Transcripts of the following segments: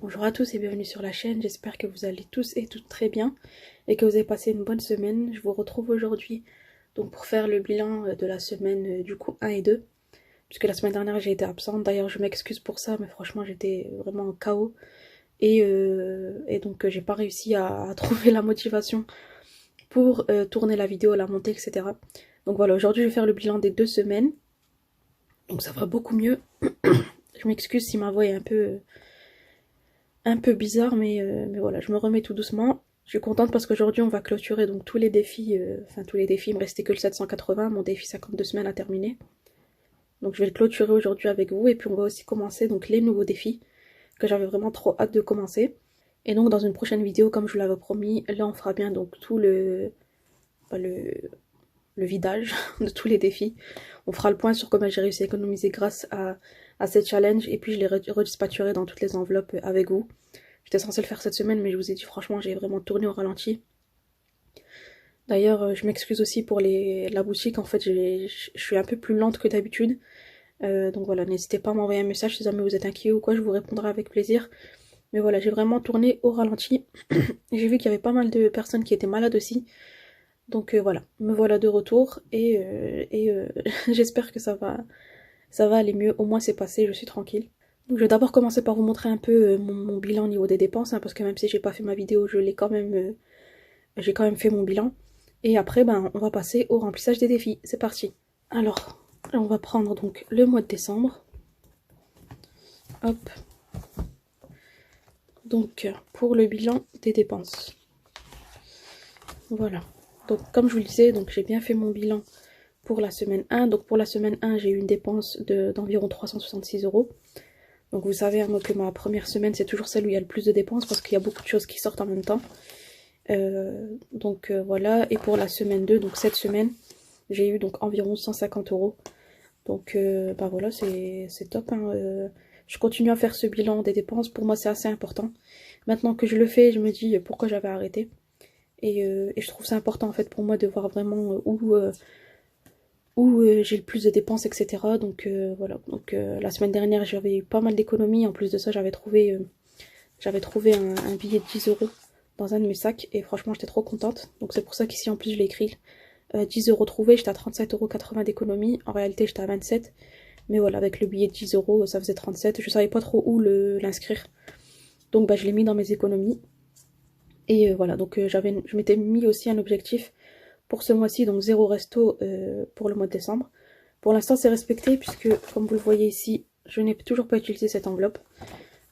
Bonjour à tous et bienvenue sur la chaîne, j'espère que vous allez tous et toutes très bien et que vous avez passé une bonne semaine. Je vous retrouve aujourd'hui donc pour faire le bilan de la semaine du coup 1 et 2, puisque la semaine dernière j'ai été absente. D'ailleurs je m'excuse pour ça, mais franchement j'étais vraiment en chaos et donc j'ai pas réussi à trouver la motivation pour tourner la vidéo, la monter, etc. Donc voilà, aujourd'hui je vais faire le bilan des 2 semaines, donc ça va beaucoup mieux. Je m'excuse si ma voix est un peu bizarre, mais voilà, je me remets tout doucement. Je suis contente parce qu'aujourd'hui on va clôturer donc tous les défis, tous les défis, il me restait que le 780, mon défi 52 semaines à terminer. Donc je vais le clôturer aujourd'hui avec vous et puis on va aussi commencer donc les nouveaux défis que j'avais vraiment trop hâte de commencer. Et donc dans une prochaine vidéo, comme je vous l'avais promis, là on fera bien donc tout le vidage de tous les défis. On fera le point sur comment j'ai réussi à économiser grâce à ces challenges et puis je les redispatcherai dans toutes les enveloppes avec vous. J'étais censée le faire cette semaine, mais je vous ai dit franchement, j'ai vraiment tourné au ralenti. D'ailleurs, je m'excuse aussi pour la boutique. En fait, je suis un peu plus lente que d'habitude. Donc voilà, n'hésitez pas à m'envoyer un message si jamais vous êtes inquiet ou quoi, je vous répondrai avec plaisir. Mais voilà, j'ai vraiment tourné au ralenti. J'ai vu qu'il y avait pas mal de personnes qui étaient malades aussi. Donc voilà, me voilà de retour et j'espère que ça va aller mieux. Au moins c'est passé, je suis tranquille. Donc je vais d'abord commencer par vous montrer un peu mon bilan au niveau des dépenses, hein, parce que même si j'ai pas fait ma vidéo, j'ai quand même fait mon bilan. Et après, ben, on va passer au remplissage des défis. C'est parti. Alors, on va prendre donc le mois de décembre. Hop. Donc, pour le bilan des dépenses. Voilà. Donc, comme je vous le disais, donc j'ai bien fait mon bilan pour la semaine 1. Donc, pour la semaine 1, j'ai eu une dépense d'environ 366 €. Donc vous savez, hein, moi, que ma première semaine, c'est toujours celle où il y a le plus de dépenses parce qu'il y a beaucoup de choses qui sortent en même temps. Voilà, et pour la semaine 2, donc cette semaine, j'ai eu donc environ 150 €. Donc bah voilà, c'est top, hein. Je continue à faire ce bilan des dépenses, pour moi c'est assez important. Maintenant que je le fais, je me dis pourquoi j'avais arrêté. Et je trouve ça important en fait pour moi de voir vraiment où j'ai le plus de dépenses, etc. Donc voilà, donc la semaine dernière j'avais eu pas mal d'économies. En plus de ça, j'avais trouvé un billet de 10 € dans un de mes sacs et franchement j'étais trop contente. Donc c'est pour ça qu'ici en plus je l'ai écrit. 10 € trouvés, j'étais à 37,80 € d'économie. En réalité j'étais à 27, mais voilà, avec le billet de 10 € ça faisait 37. Je savais pas trop où l'inscrire, donc bah je l'ai mis dans mes économies. Et voilà, donc je m'étais mis aussi un objectif pour ce mois-ci, donc 0 resto pour le mois de décembre. Pour l'instant c'est respecté puisque comme vous le voyez ici, je n'ai toujours pas utilisé cette enveloppe.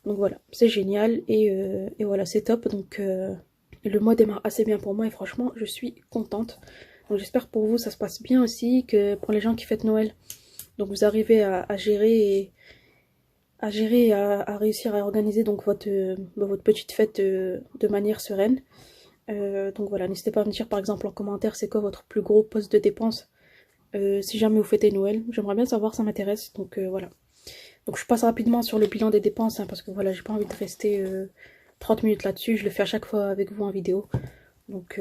Donc voilà, c'est génial et voilà, c'est top. Donc le mois démarre assez bien pour moi et franchement je suis contente. Donc j'espère pour vous ça se passe bien aussi, que pour les gens qui fêtent Noël, donc vous arrivez à gérer et à réussir à organiser donc votre petite fête de manière sereine. Donc voilà, n'hésitez pas à me dire par exemple en commentaire c'est quoi votre plus gros poste de dépense si jamais vous fêtez Noël. J'aimerais bien savoir, ça m'intéresse. Donc voilà. Donc je passe rapidement sur le bilan des dépenses, hein, parce que voilà, j'ai pas envie de rester 30 minutes là-dessus. Je le fais à chaque fois avec vous en vidéo. Donc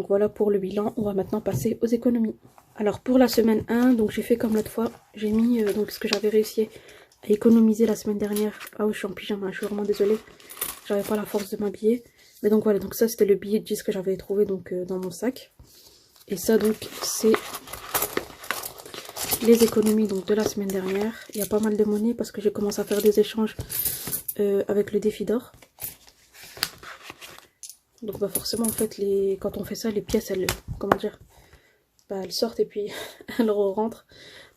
voilà pour le bilan. On va maintenant passer aux économies. Alors pour la semaine 1, donc j'ai fait comme l'autre fois. J'ai mis donc ce que j'avais réussi à économiser la semaine dernière. Ah oui, je suis en pyjama, je suis vraiment désolée. J'avais pas la force de m'habiller. Mais donc voilà, donc ça c'était le billet de 10 que j'avais trouvé donc dans mon sac. Et ça donc c'est les économies donc de la semaine dernière. Il y a pas mal de monnaie parce que j'ai commencé à faire des échanges avec le défi d'or. Donc bah forcément en fait quand on fait ça, les pièces elles, comment dire, bah, elles sortent et puis elles rentrent.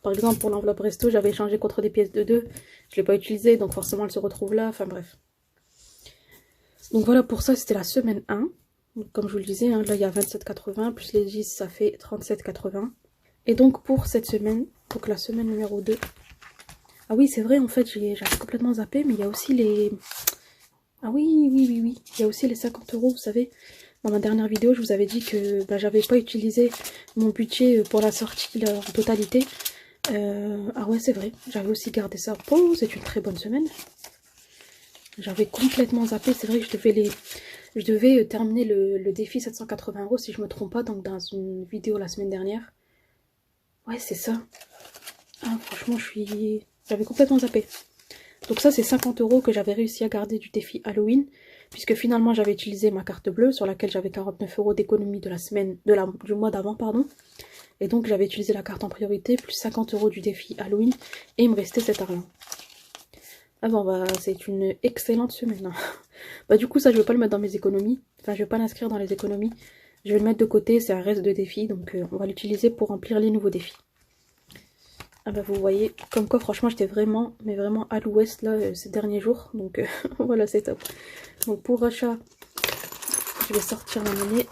Par exemple pour l'enveloppe resto, j'avais échangé contre des pièces de 2, je l'ai pas utilisé donc forcément elles se retrouvent là, enfin bref. Donc voilà, pour ça c'était la semaine 1. Donc, comme je vous le disais, hein, là il y a 27,80 plus les 10 ça fait 37,80. Et donc pour cette semaine, donc la semaine numéro 2. Ah oui c'est vrai en fait, j'avais complètement zappé, mais il y a aussi les... Ah oui, il y a aussi les 50 €, vous savez. Dans ma dernière vidéo, je vous avais dit que bah, j'avais pas utilisé mon budget pour la sortie là, en totalité. Ah ouais, c'est vrai, j'avais aussi gardé ça. Oh, c'est une très bonne semaine. J'avais complètement zappé, c'est vrai que je devais terminer le défi 780 € si je me trompe pas, donc dans une vidéo la semaine dernière. Ouais, c'est ça. Ah, franchement, j'avais complètement zappé. Donc ça c'est 50 € que j'avais réussi à garder du défi Halloween, puisque finalement j'avais utilisé ma carte bleue sur laquelle j'avais 49 € d'économie de la semaine, du mois d'avant, pardon. Et donc j'avais utilisé la carte en priorité, plus 50 € du défi Halloween, et il me restait cet argent. Ah bon, bah c'est une excellente semaine. Hein. Bah du coup ça je vais pas le mettre dans mes économies, enfin je vais pas l'inscrire dans les économies. Je vais le mettre de côté, c'est un reste de défi, donc on va l'utiliser pour remplir les nouveaux défis. Ah bah vous voyez, comme quoi franchement j'étais vraiment, mais vraiment à l'ouest là ces derniers jours, donc voilà c'est top. Donc pour achat, je vais sortir la monnaie.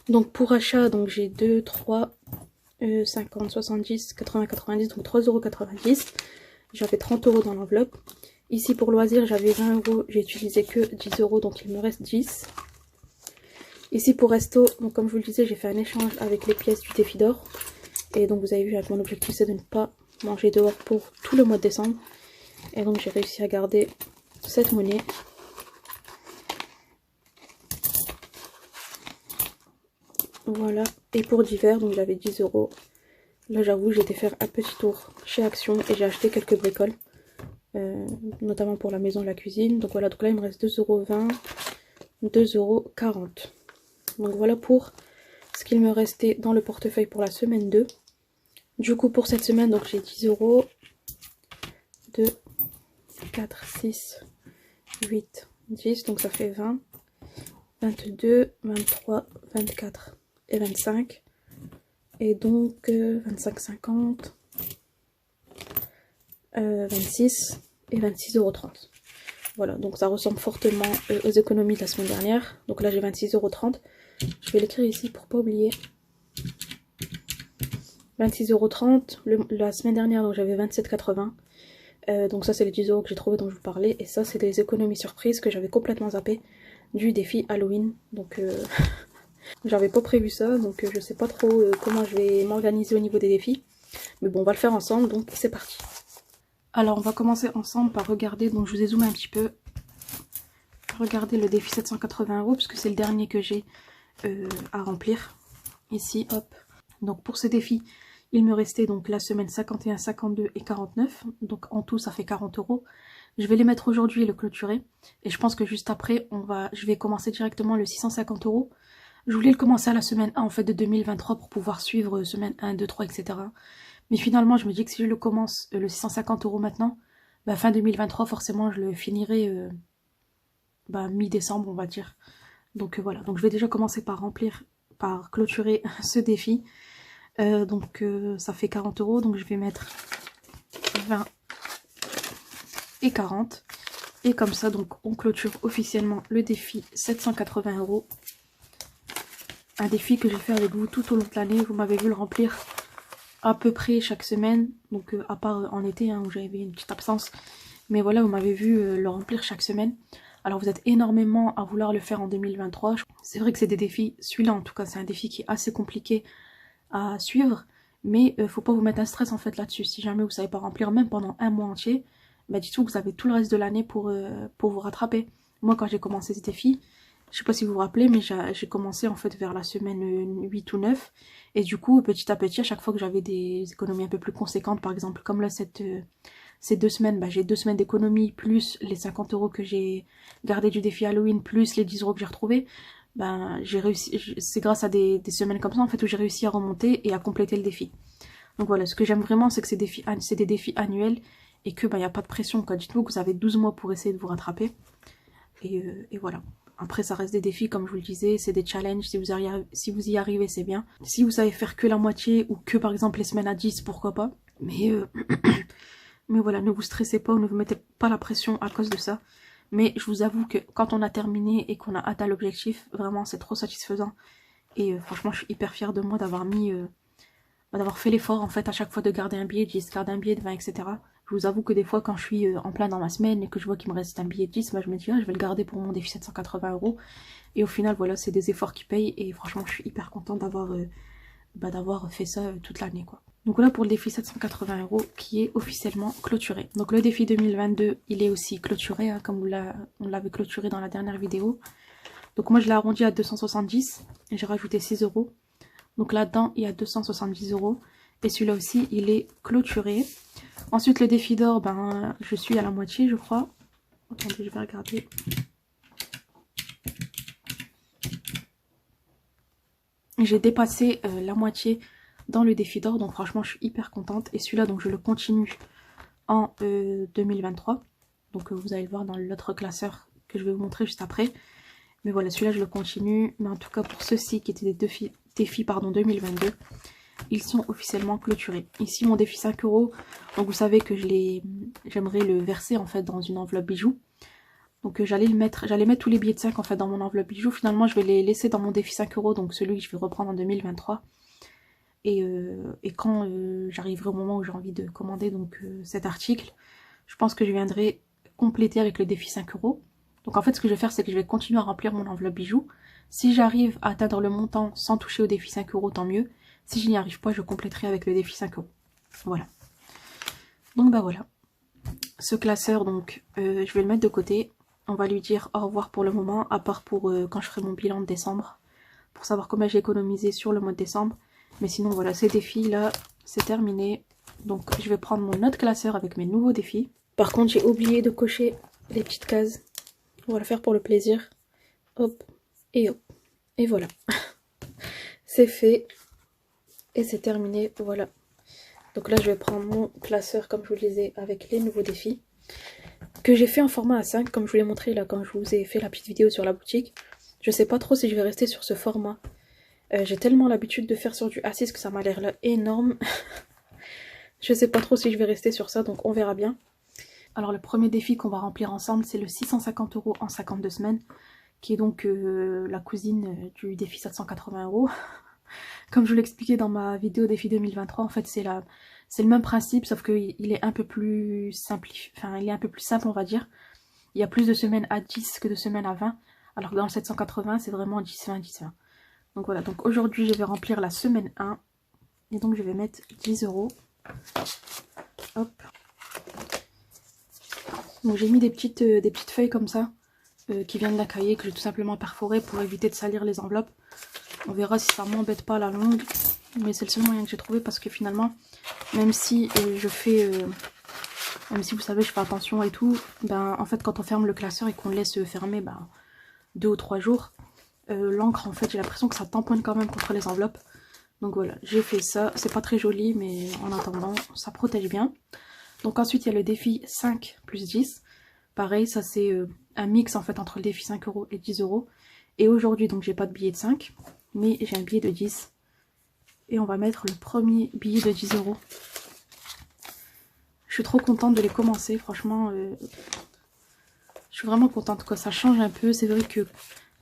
Donc pour achat, donc j'ai 2, 3, 50, 70, 80, 90, donc 3,90 €. J'avais 30 € dans l'enveloppe. Ici pour loisirs j'avais 20 €, j'ai utilisé que 10 €, donc il me reste 10. Ici pour resto, donc comme je vous le disais, j'ai fait un échange avec les pièces du défi d'or. Et donc vous avez vu, mon objectif c'est de ne pas manger dehors pour tout le mois de décembre. Et donc j'ai réussi à garder cette monnaie. Voilà, et pour divers, donc j'avais 10 €. Là j'avoue, j'ai été faire un petit tour chez Action et j'ai acheté quelques bricoles. Notamment pour la maison et la cuisine. Donc voilà, donc là il me reste 2,20 €, 2,40 €. Donc voilà pour ce qu'il me restait dans le portefeuille pour la semaine 2. Du coup pour cette semaine, donc j'ai 10 €, 2, 4, 6, 8, 10, donc ça fait 20, 22, 23, 24 et 25. Et donc 25, 50, 26 et 26,30 €. Voilà, donc ça ressemble fortement aux économies de la semaine dernière. Donc là j'ai 26,30 €. Je vais l'écrire ici pour pas oublier. 26,30 €. La semaine dernière, donc j'avais 27,80 €. Donc ça c'est les 10 € que j'ai trouvé dont je vous parlais. Et ça c'est des économies surprises que j'avais complètement zappé du défi Halloween. Donc j'avais pas prévu ça. Donc je sais pas trop comment je vais m'organiser au niveau des défis. Mais bon, on va le faire ensemble, donc c'est parti. Alors on va commencer ensemble par regarder, donc je vous ai zoomé un petit peu. Regardez le défi 780 € puisque c'est le dernier que j'ai à remplir. Ici, hop. Donc pour ce défi, il me restait donc la semaine 51, 52 et 49. Donc en tout ça fait 40 €. Je vais les mettre aujourd'hui et le clôturer. Et je pense que juste après, je vais commencer directement le 650 €. Je voulais le commencer à la semaine 1 en fait de 2023 pour pouvoir suivre semaine 1, 2, 3, etc. Mais finalement, je me dis que si je le commence le 650 € maintenant, bah, fin 2023, forcément, je le finirai mi-décembre, on va dire. Donc voilà, donc je vais déjà commencer par clôturer ce défi. Ça fait 40 €, donc je vais mettre 20 et 40. Et comme ça, donc on clôture officiellement le défi 780 €. Un défi que j'ai fait avec vous tout au long de l'année. Vous m'avez vu le remplir à peu près chaque semaine, donc à part en été où j'avais une petite absence, mais voilà, vous m'avez vu le remplir chaque semaine. Alors vous êtes énormément à vouloir le faire en 2023. C'est vrai que c'est des défis, celui-là en tout cas c'est un défi qui est assez compliqué à suivre, mais faut pas vous mettre un stress en fait là-dessus. Si jamais vous savez pas remplir même pendant un mois entier, bah dites-vous que vous avez tout le reste de l'année pour vous rattraper. Moi quand j'ai commencé ce défi, je sais pas si vous vous rappelez, mais j'ai commencé en fait vers la semaine 8 ou 9. Et du coup, petit à petit, à chaque fois que j'avais des économies un peu plus conséquentes, par exemple, comme là, ces 2 semaines, j'ai 2 semaines d'économie, plus les 50 € que j'ai gardé du défi Halloween, plus les 10 € que j'ai retrouvés, j'ai réussi, c'est grâce à des semaines comme ça, en fait, où j'ai réussi à remonter et à compléter le défi. Donc voilà, ce que j'aime vraiment, c'est que c'est des défis annuels et que, il n'y a pas de pression, quoi. Dites-vous que vous avez 12 mois pour essayer de vous rattraper. Et voilà. Après, ça reste des défis, comme je vous le disais, c'est des challenges. Si vous y arrivez, c'est bien. Si vous savez faire que la moitié ou que, par exemple, les semaines à 10, pourquoi pas. Mais voilà, ne vous stressez pas ou ne vous mettez pas la pression à cause de ça. Mais je vous avoue que quand on a terminé et qu'on a atteint l'objectif, vraiment, c'est trop satisfaisant. Et franchement, je suis hyper fière de moi d'avoir d'avoir fait l'effort, en fait, à chaque fois de garder un billet de 10, garder un billet de 20, etc. Je vous avoue que des fois, quand je suis en plein dans ma semaine et que je vois qu'il me reste un billet de 10, je me dis, je vais le garder pour mon défi 780 €. Et au final, voilà, c'est des efforts qui payent. Et franchement, je suis hyper contente d'avoir fait ça toute l'année, quoi. Donc voilà pour le défi 780 € qui est officiellement clôturé. Donc le défi 2022, il est aussi clôturé, comme on l'avait clôturé dans la dernière vidéo. Donc moi, je l'ai arrondi à 270 et j'ai rajouté 6 €. Donc là-dedans, il y a 270 €. Et celui-là aussi, il est clôturé. Ensuite, le défi d'or, ben, je suis à la moitié, je crois. Attendez, je vais regarder. J'ai dépassé la moitié dans le défi d'or, donc franchement, je suis hyper contente. Et celui-là, donc je le continue en 2023. Donc vous allez le voir dans l'autre classeur que je vais vous montrer juste après. Mais voilà, celui-là, je le continue. Mais en tout cas, pour ceux-ci qui étaient des défis 2022, ils sont officiellement clôturés. Ici, mon défi 5 €. Donc vous savez que j'aimerais le verser en fait dans une enveloppe bijoux. Donc j'allais mettre tous les billets de 5 en fait dans mon enveloppe bijoux. Finalement, je vais les laisser dans mon défi 5 €, donc celui que je vais reprendre en 2023. Et quand j'arriverai au moment où j'ai envie de commander donc cet article, je pense que je viendrai compléter avec le défi 5 €. Donc en fait, ce que je vais faire, c'est que je vais continuer à remplir mon enveloppe bijoux. Si j'arrive à atteindre le montant sans toucher au défi 5 €, tant mieux. Si je n'y arrive pas, je compléterai avec le défi 5 €. Voilà. Donc bah voilà. Ce classeur, donc, je vais le mettre de côté. On va lui dire au revoir pour le moment, à part pour quand je ferai mon bilan de décembre, pour savoir combien j'ai économisé sur le mois de décembre. Mais sinon, voilà, ces défis-là, c'est terminé. Donc, je vais prendre mon autre classeur avec mes nouveaux défis. Par contre, j'ai oublié de cocher les petites cases. On va le faire pour le plaisir. Hop, et hop. Et voilà. C'est fait. Et c'est terminé, voilà. Donc là, je vais prendre mon classeur, comme je vous le disais, avec les nouveaux défis. Que j'ai fait en format A5, comme je vous l'ai montré là quand je vous ai fait la petite vidéo sur la boutique. Je sais pas trop si je vais rester sur ce format. J'ai tellement l'habitude de faire sur du A6 que ça m'a l'air là énorme. Je sais pas trop si je vais rester sur ça, donc on verra bien. Alors le premier défi qu'on va remplir ensemble, c'est le 650 € en 52 semaines, qui est donc la cousine du défi 780 €. Comme je vous l'expliquais dans ma vidéo défi 2023, en fait c'est le même principe, sauf qu'il est un peu plus simple, enfin il est un peu plus simple on va dire. Il y a plus de semaines à 10 que de semaines à 20, alors que dans le 780 c'est vraiment 10-20, 10-20. Donc voilà, donc aujourd'hui je vais remplir la semaine 1, et donc je vais mettre 10 €. Hop. Donc j'ai mis des petites feuilles comme ça, qui viennent d'un cahier que j'ai tout simplement perforé pour éviter de salir les enveloppes. On verra si ça m'embête pas à la longue, mais c'est le seul moyen que j'ai trouvé parce que finalement, même si même si vous savez je fais attention et tout, ben en fait quand on ferme le classeur et qu'on le laisse fermer 2 ou 3 jours, l'encre en fait j'ai l'impression que ça tamponne quand même contre les enveloppes. Donc voilà, j'ai fait ça, c'est pas très joli mais en attendant ça protège bien. Donc ensuite il y a le défi 5 plus 10, pareil ça c'est un mix en fait entre le défi 5 € et 10 €. Et aujourd'hui donc j'ai pas de billet de 5, mais j'ai un billet de 10. Et on va mettre le premier billet de 10 €. Je suis trop contente de les commencer, franchement. Je suis vraiment contente quoi, ça change un peu. C'est vrai que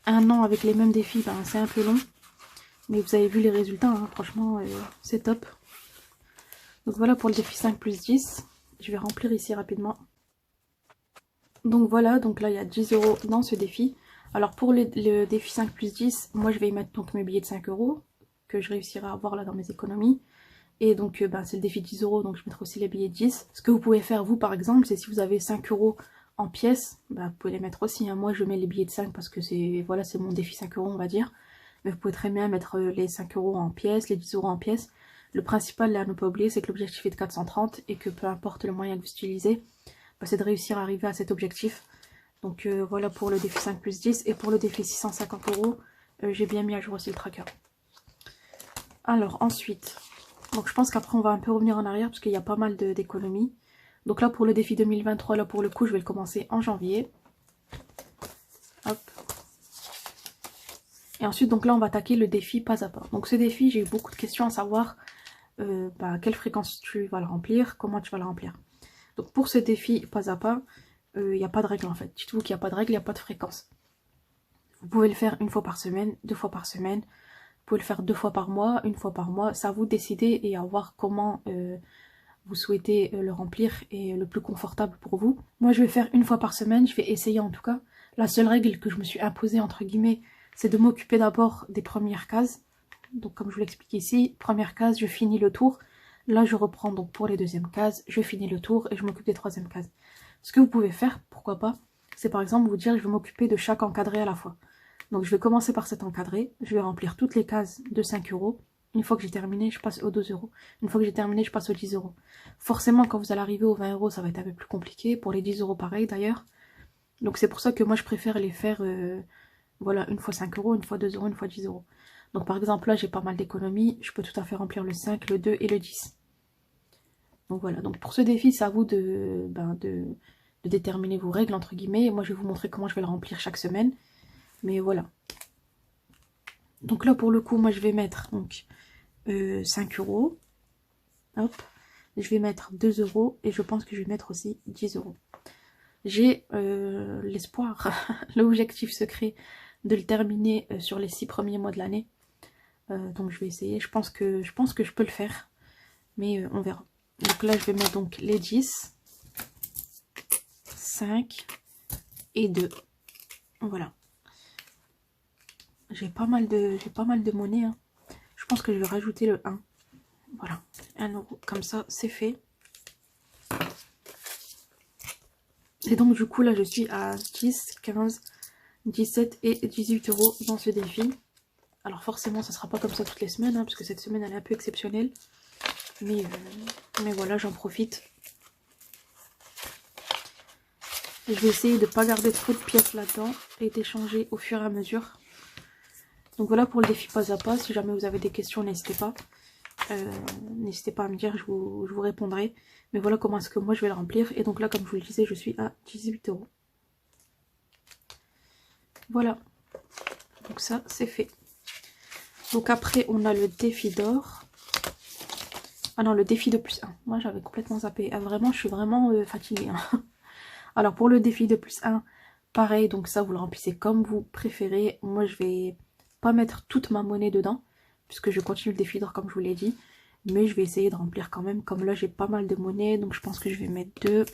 un an avec les mêmes défis, c'est un peu long. Mais vous avez vu les résultats, hein, franchement, c'est top. Donc voilà pour le défi 5 plus 10. Je vais remplir ici rapidement. Donc voilà, donc là il y a 10 € dans ce défi. Alors pour le défi 5 plus 10, moi je vais y mettre donc mes billets de 5 € que je réussirai à avoir là dans mes économies. Et donc c'est le défi 10 €, donc je mettrai aussi les billets de 10. Ce que vous pouvez faire vous par exemple, c'est si vous avez 5 € en pièces, vous pouvez les mettre aussi. Hein. Moi je mets les billets de 5 parce que c'est voilà, c'est mon défi 5 € on va dire. Mais vous pouvez très bien mettre les 5 € en pièces, les 10 € en pièces. Le principal là à ne pas oublier, c'est que l'objectif est de 430 et que peu importe le moyen que vous utilisez, c'est de réussir à arriver à cet objectif. Donc voilà pour le défi 5 plus 10. Et pour le défi 650 €, j'ai bien mis à jour aussi le tracker. Alors ensuite, donc je pense qu'après on va un peu revenir en arrière parce qu'il y a pas mal d'économies. Donc là pour le défi 2023, là pour le coup je vais le commencer en janvier. Hop. Et ensuite donc là on va attaquer le défi pas à pas. Donc ce défi, j'ai eu beaucoup de questions à savoir à quelle fréquence tu vas le remplir, comment tu vas le remplir. Donc pour ce défi pas à pas, il n'y a pas de règle en fait. Dites-vous qu'il n'y a pas de règle, il n'y a pas de fréquence. Vous pouvez le faire 1 fois par semaine, 2 fois par semaine. Vous pouvez le faire 2 fois par mois, 1 fois par mois. C'est à vous de décider et à voir comment vous souhaitez le remplir et le plus confortable pour vous. Moi je vais faire 1 fois par semaine, je vais essayer en tout cas. La seule règle que je me suis imposée entre guillemets, c'est de m'occuper d'abord des premières cases. Donc comme je vous l'explique ici, première case, je finis le tour. Là je reprends donc pour les deuxièmes cases, je finis le tour et je m'occupe des troisièmes cases. Ce que vous pouvez faire, pourquoi pas, c'est par exemple vous dire je vais m'occuper de chaque encadré à la fois. Donc je vais commencer par cet encadré, je vais remplir toutes les cases de 5 €. Une fois que j'ai terminé, je passe aux 2 euros. Une fois que j'ai terminé, je passe aux 10 euros. Forcément, quand vous allez arriver aux 20 euros, ça va être un peu plus compliqué. Pour les 10 euros, pareil d'ailleurs. Donc c'est pour ça que moi, je préfère les faire, voilà, une fois 5 euros, une fois 2 euros, une fois 10 euros. Donc par exemple, là, j'ai pas mal d'économies. Je peux tout à fait remplir le 5, le 2 et le 10. Donc voilà. Donc pour ce défi, c'est à vous de déterminer vos règles, entre guillemets. Moi, je vais vous montrer comment je vais le remplir chaque semaine. Mais voilà. Donc là, pour le coup, moi, je vais mettre donc 5 euros. Hop. Je vais mettre 2 euros. Et je pense que je vais mettre aussi 10 euros. J'ai l'espoir, l'objectif secret de le terminer sur les 6 premiers mois de l'année. Donc je vais essayer. Je pense que je peux le faire. Mais on verra. Donc là, je vais mettre donc les 10, 5 et 2. Voilà. J'ai pas mal de monnaie. Hein. Je pense que je vais rajouter le 1. Voilà. 1 euro. Comme ça, c'est fait. Et donc, du coup, là, je suis à 10, 15, 17 et 18 euros dans ce défi. Alors, forcément, ça sera pas comme ça toutes les semaines, hein, parce que cette semaine, elle est un peu exceptionnelle. Mais voilà, j'en profite. Je vais essayer de ne pas garder trop de pièces là-dedans et d'échanger au fur et à mesure. Donc voilà pour le défi pas à pas. Si jamais vous avez des questions, n'hésitez pas. N'hésitez pas à me dire, je vous répondrai. Mais voilà comment est-ce que moi je vais le remplir. Et donc là, comme je vous le disais, je suis à 18 euros. Voilà. Donc ça, c'est fait. Donc après, on a le défi d'or. Ah non, le défi de plus 1. Moi, j'avais complètement zappé. Ah, vraiment, je suis vraiment fatiguée. Hein. Alors, pour le défi de plus 1, pareil. Donc ça, vous le remplissez comme vous préférez. Moi, je vais pas mettre toute ma monnaie dedans. Puisque je continue le défi d'or, comme je vous l'ai dit. Mais je vais essayer de remplir quand même. Comme là, j'ai pas mal de monnaie. Donc, je pense que je vais mettre 2.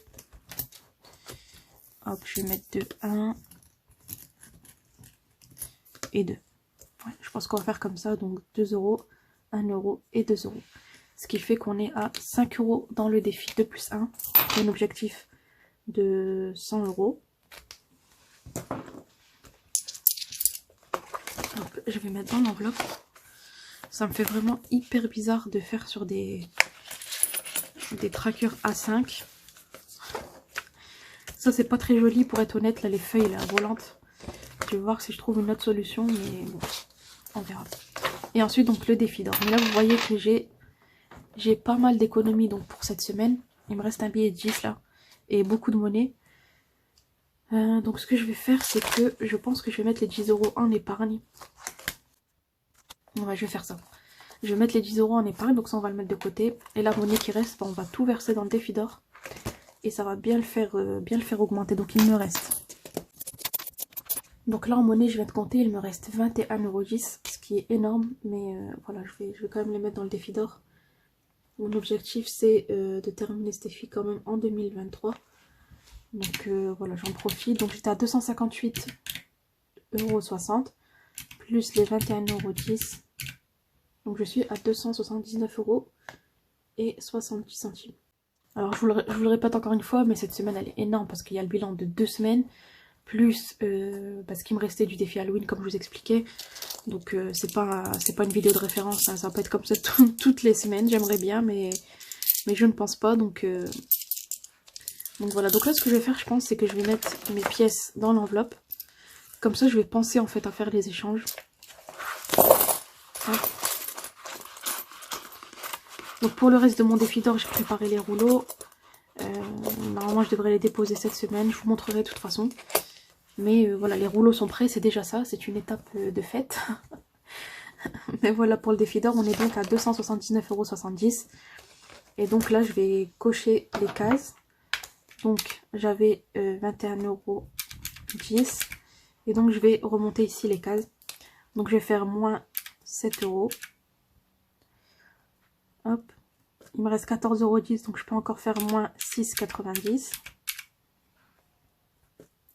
Hop, je vais mettre 2, 1. Et 2. Ouais, je pense qu'on va faire comme ça. Donc, 2 euros, 1 euro et 2 euros. Ce qui fait qu'on est à 5 euros dans le défi de plus 1. Un objectif de 100 euros. Hop, je vais mettre dans l'enveloppe. Ça me fait vraiment hyper bizarre de faire sur des trackers A5. Ça, c'est pas très joli pour être honnête. Là, les feuilles, là, volantes. Je vais voir si je trouve une autre solution. Mais bon, on verra. Et ensuite, donc, le défi d'or. Mais là, vous voyez que j'ai pas mal d'économies donc pour cette semaine. Il me reste un billet de 10 là. Et beaucoup de monnaie. Donc ce que je vais faire, c'est que je pense que je vais mettre les 10 euros en épargne. Ouais, je vais faire ça. Je vais mettre les 10 euros en épargne, donc ça on va le mettre de côté. Et la monnaie qui reste, on va tout verser dans le défi d'or. Et ça va bien le faire augmenter. Donc il me reste. Donc là en monnaie, je viens de compter, il me reste 21,10 €, ce qui est énorme. Mais voilà, je vais quand même les mettre dans le défi d'or. Mon objectif c'est de terminer ce défi quand même en 2023. Donc voilà, j'en profite. Donc j'étais à 258,60 € plus les 21,10 €. Donc je suis à 279,70 €. Alors je vous le répète encore une fois, mais cette semaine elle est énorme parce qu'il y a le bilan de 2 semaines. Plus parce qu'il me restait du défi Halloween comme je vous expliquais. Donc c'est pas une vidéo de référence, hein, ça va pas être comme ça toutes les semaines. J'aimerais bien, mais je ne pense pas. Donc voilà, donc là ce que je vais faire je pense c'est que je vais mettre mes pièces dans l'enveloppe. Comme ça je vais penser en fait à faire les échanges. Hop. Donc pour le reste de mon défi d'or j'ai préparé les rouleaux. Normalement je devrais les déposer cette semaine, je vous montrerai de toute façon. Mais voilà, les rouleaux sont prêts, c'est déjà ça, c'est une étape de fête. Mais voilà, pour le défi d'or, on est donc à 279,70 €. Et donc là, je vais cocher les cases. Donc j'avais 21,10 €. Et donc je vais remonter ici les cases. Donc je vais faire moins 7 €. Hop. Il me reste 14,10 €, donc je peux encore faire moins 6,90 €.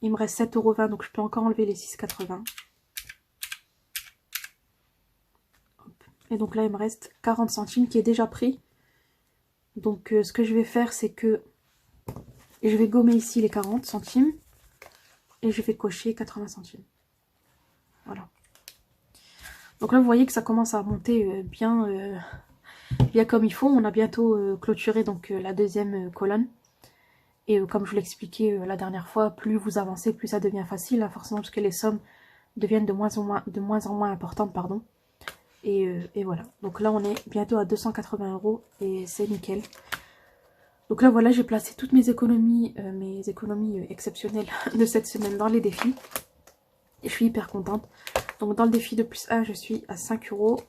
Il me reste 7,20 €, donc je peux encore enlever les 6,80 €. Et donc là, il me reste 40 centimes qui est déjà pris. Donc ce que je vais faire, c'est que je vais gommer ici les 40 centimes. Et je vais cocher 80 centimes. Voilà. Donc là, vous voyez que ça commence à monter bien comme il faut. On a bientôt clôturé donc la deuxième colonne. Et comme je vous l'expliquais la dernière fois, plus vous avancez, plus ça devient facile, hein, forcément, parce que les sommes deviennent de moins en moins importantes, pardon. Et voilà. Donc là, on est bientôt à 280 € et c'est nickel. Donc là, voilà, j'ai placé toutes mes économies exceptionnelles de cette semaine dans les défis. Et je suis hyper contente. Donc dans le défi de plus 1, je suis à 5 €.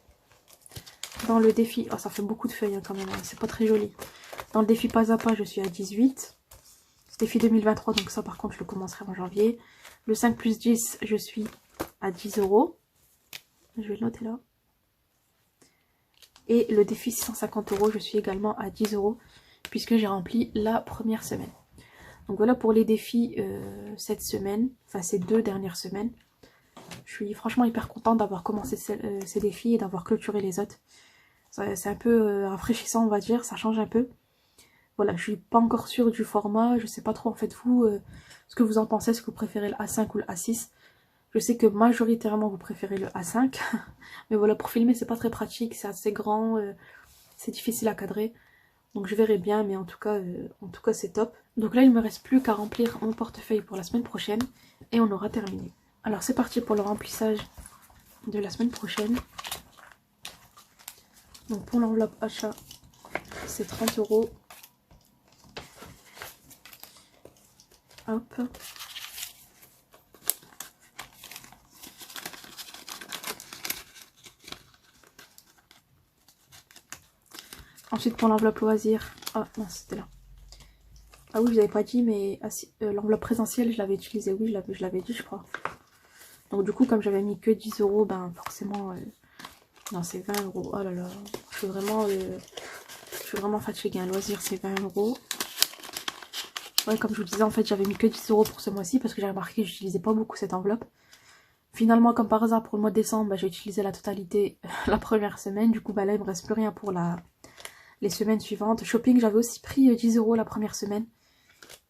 Dans le défi... Oh, ça fait beaucoup de feuilles hein, quand même, hein, c'est pas très joli. Dans le défi pas à pas, je suis à 18. Défi 2023, donc ça par contre, je le commencerai en janvier. Le 5 plus 10, je suis à 10 €. Je vais le noter là. Et le défi 650 €, je suis également à 10 € puisque j'ai rempli la première semaine. Donc voilà pour les défis cette semaine, enfin ces 2 dernières semaines. Je suis franchement hyper contente d'avoir commencé ces défis et d'avoir clôturé les autres. C'est un peu rafraîchissant, on va dire, ça change un peu. Voilà, je suis pas encore sûre du format, je sais pas trop en fait vous, ce que vous en pensez, est-ce que vous préférez le A5 ou le A6. Je sais que majoritairement vous préférez le A5, mais voilà, pour filmer c'est pas très pratique, c'est assez grand, c'est difficile à cadrer. Donc je verrai bien, mais en tout cas c'est top. Donc là il me reste plus qu'à remplir mon portefeuille pour la semaine prochaine et on aura terminé. Alors c'est parti pour le remplissage de la semaine prochaine. Donc pour l'enveloppe achat, c'est 30 €. Hop. Ensuite pour l'enveloppe loisir. Ah non, c'était là. Ah oui, je n'avais pas dit, mais l'enveloppe présentielle, je l'avais utilisée. Oui, je l'avais dit, je crois. Donc du coup, comme j'avais mis que 10 €, ben forcément... non, c'est 20 €. Oh là là, je suis vraiment fatiguée. Un loisir, c'est 20 €. Ouais, comme je vous disais, en fait, j'avais mis que 10 € pour ce mois-ci parce que j'ai remarqué que j'utilisais pas beaucoup cette enveloppe. Finalement, comme par hasard, pour le mois de décembre, bah, j'ai utilisé la totalité la première semaine. Du coup, bah, là, il me reste plus rien pour les semaines suivantes. Shopping, j'avais aussi pris 10 € la première semaine.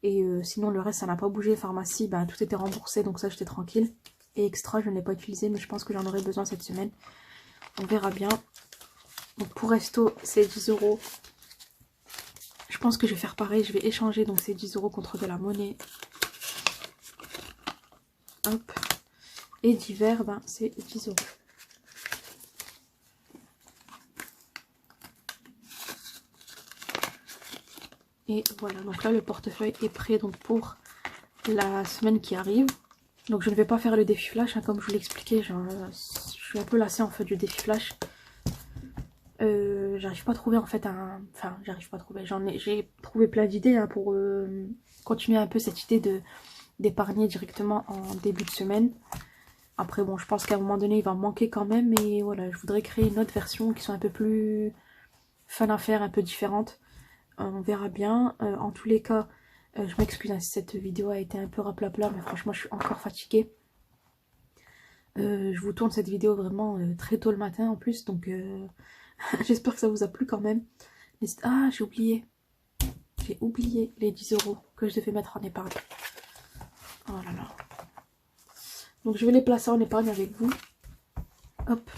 Et sinon, le reste, ça n'a pas bougé. Pharmacie, bah, tout était remboursé, donc ça, j'étais tranquille. Et extra, je ne l'ai pas utilisé, mais je pense que j'en aurai besoin cette semaine. On verra bien. Donc pour resto, c'est 10 €. Je pense que je vais faire pareil. Je vais échanger donc ces 10 € contre de la monnaie. Hop. Et d'hiver, ben, c'est 10 €. Et voilà, donc là le portefeuille est prêt donc pour la semaine qui arrive. Donc je ne vais pas faire le défi flash, hein, comme je vous l'expliquais, je suis un peu lassée en fait du défi flash. J'arrive pas à trouver en fait enfin j'arrive pas à trouver, j'ai trouvé plein d'idées hein, pour continuer un peu cette idée d'épargner directement en début de semaine. Après bon, je pense qu'à un moment donné il va me manquer quand même, mais voilà, je voudrais créer une autre version qui soit un peu plus fun à faire, un peu différente. On verra bien. En tous les cas, je m'excuse si cette vidéo a été un peu raplapla, mais franchement je suis encore fatiguée. Je vous tourne cette vidéo vraiment très tôt le matin en plus, donc j'espère que ça vous a plu quand même. Ah, j'ai oublié les 10 € que je devais mettre en épargne. Oh là là. Donc je vais les placer en épargne avec vous. Hop.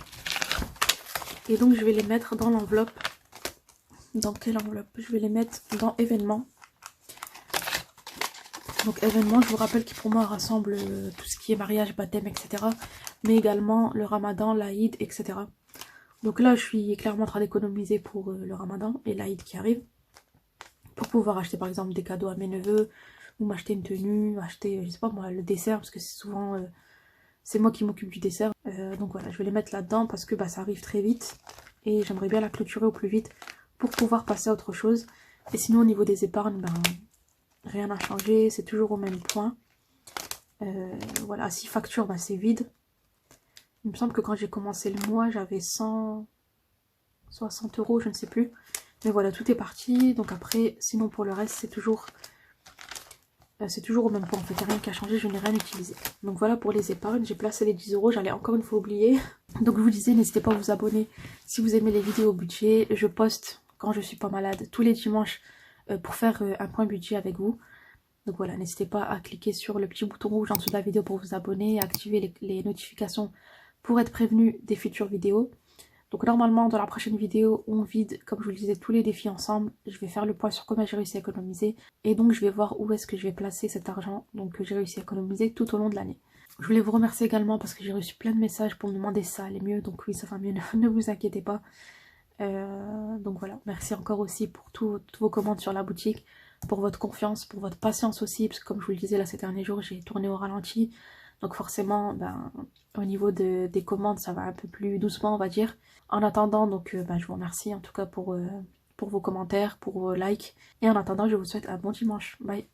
Et donc je vais les mettre dans l'enveloppe. Dans quelle enveloppe? Je vais les mettre dans événements. Donc événements, je vous rappelle qui pour moi rassemble tout ce qui est mariage, baptême, etc. Mais également le ramadan, l'Aïd, etc. Donc là je suis clairement en train d'économiser pour le ramadan et l'Aïd qui arrive. Pour pouvoir acheter par exemple des cadeaux à mes neveux. Ou m'acheter une tenue, acheter, je sais pas moi, le dessert. Parce que c'est souvent, c'est moi qui m'occupe du dessert. Donc voilà, je vais les mettre là-dedans parce que bah, ça arrive très vite. Et j'aimerais bien la clôturer au plus vite pour pouvoir passer à autre chose. Et sinon au niveau des épargnes, ben... rien n'a changé, c'est toujours au même point. Voilà, 6 factures, bah, c'est vide. Il me semble que quand j'ai commencé le mois, j'avais 160 €, je ne sais plus. Mais voilà, tout est parti. Donc après, sinon pour le reste, c'est toujours au même point. En fait, il n'y a rien qui a changé, je n'ai rien utilisé. Donc voilà pour les épargnes, j'ai placé les 10 €, j'allais encore une fois oublier. Donc je vous disais, n'hésitez pas à vous abonner si vous aimez les vidéos budget. Je poste quand je suis pas malade tous les dimanches pour faire un point budget avec vous. Donc voilà, n'hésitez pas à cliquer sur le petit bouton rouge en dessous de la vidéo pour vous abonner et activer les notifications pour être prévenu des futures vidéos. Donc normalement dans la prochaine vidéo on vide, comme je vous le disais, tous les défis ensemble. Je vais faire le point sur combien j'ai réussi à économiser et donc je vais voir où est-ce que je vais placer cet argent donc que j'ai réussi à économiser tout au long de l'année. Je voulais vous remercier également parce que j'ai reçu plein de messages pour me demander si ça allait mieux, donc oui ça va mieux, ne vous inquiétez pas. Donc voilà, merci encore aussi pour toutes vos commandes sur la boutique, pour votre confiance, pour votre patience aussi, parce que comme je vous le disais là ces derniers jours j'ai tourné au ralenti, donc forcément ben, au niveau des commandes ça va un peu plus doucement on va dire. En attendant donc ben, je vous remercie en tout cas pour vos commentaires, pour vos likes, et en attendant je vous souhaite un bon dimanche, bye.